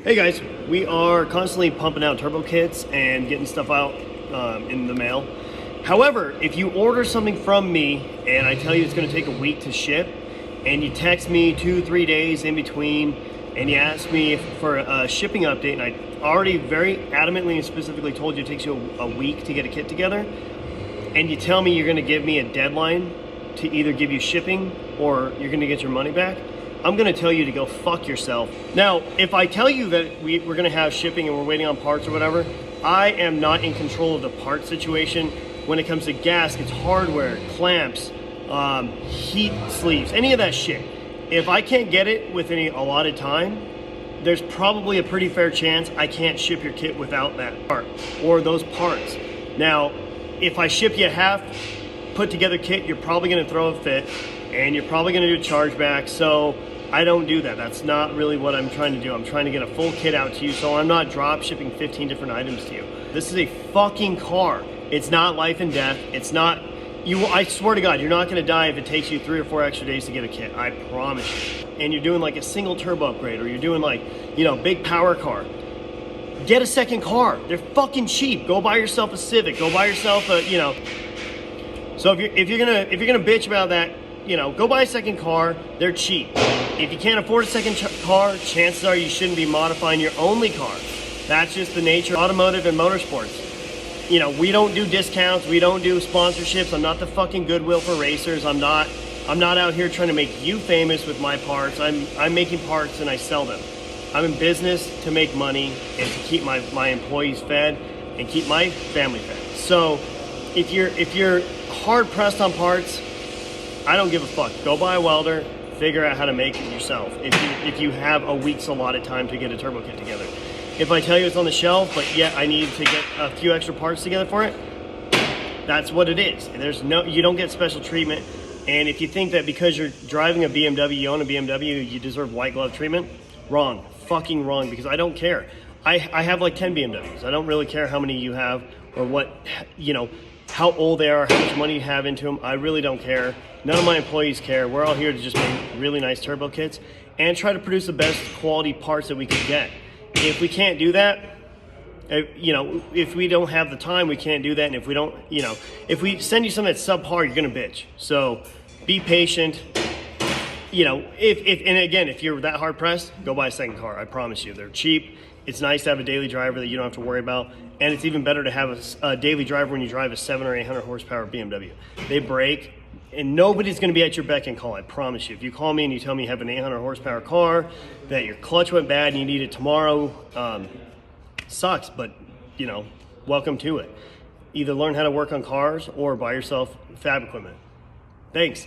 Hey guys, we are constantly pumping out turbo kits and getting stuff out in the mail. However, if you order something from me and I tell you it's going to take a week to ship, and you text me 2-3 days in between and you ask me for a shipping update, and I already very adamantly and specifically told you it takes you a week to get a kit together, and you tell me you're going to give me a deadline to either give you shipping or you're going to get your money back, I'm gonna tell you to go fuck yourself. Now, if I tell you that we're gonna have shipping and we're waiting on parts or whatever, I am not in control of the part situation when it comes to gaskets, hardware, clamps, heat sleeves, any of that shit. If I can't get it within a allotted time, there's probably a pretty fair chance I can't ship your kit without that part or those parts. Now, if I ship you a half put together kit, you're probably gonna throw a fit and you're probably gonna do a chargeback, so I don't do that. That's not really what I'm trying to do. I'm trying to get a full kit out to you, so I'm not drop shipping 15 different items to you. This is a fucking car. It's not life and death. It's not, I swear to God, you're not gonna die if it takes you 3 or 4 extra days to get a kit. I promise you. And you're doing like a single turbo upgrade, or you're doing like, big power car. Get a second car. They're fucking cheap. Go buy yourself a Civic. Go buy yourself a, So if you're gonna bitch about that, go buy a second car. They're cheap. If you can't afford a second car, chances are you shouldn't be modifying your only car. That's just the nature of automotive and motorsports. We don't do discounts. We don't do sponsorships. I'm not the fucking Goodwill for racers. I'm not out here trying to make you famous with my parts. I'm making parts and I sell them. I'm in business to make money and to keep my employees fed and keep my family fed. So if you're hard pressed on parts, I don't give a fuck. Go buy a welder, figure out how to make it yourself if you have a week's allotted time to get a turbo kit together. If I tell you it's on the shelf, but yet I need to get a few extra parts together for it, that's what it is. You don't get special treatment. And if you think that because you're driving a BMW, you own a BMW, you deserve white glove treatment, wrong. Fucking wrong, because I don't care. I have like 10 BMWs. I don't really care how many you have or what, how old they are, how much money you have into them. I really don't care. None of my employees care. We're all here to just make really nice turbo kits and try to produce the best quality parts that we can get. If we can't do that, if we don't have the time, we can't do that. And if we don't, if we send you something that's subpar, you're gonna bitch. So be patient. And again, if you're that hard pressed, go buy a second car. I promise you, they're cheap. It's nice to have a daily driver that you don't have to worry about. And it's even better to have a daily driver when you drive a 700 or 800 horsepower BMW. They break, and nobody's gonna be at your beck and call, I promise you. If you call me and you tell me you have an 800 horsepower car, that your clutch went bad and you need it tomorrow, sucks, but welcome to it. Either learn how to work on cars or buy yourself fab equipment. Thanks.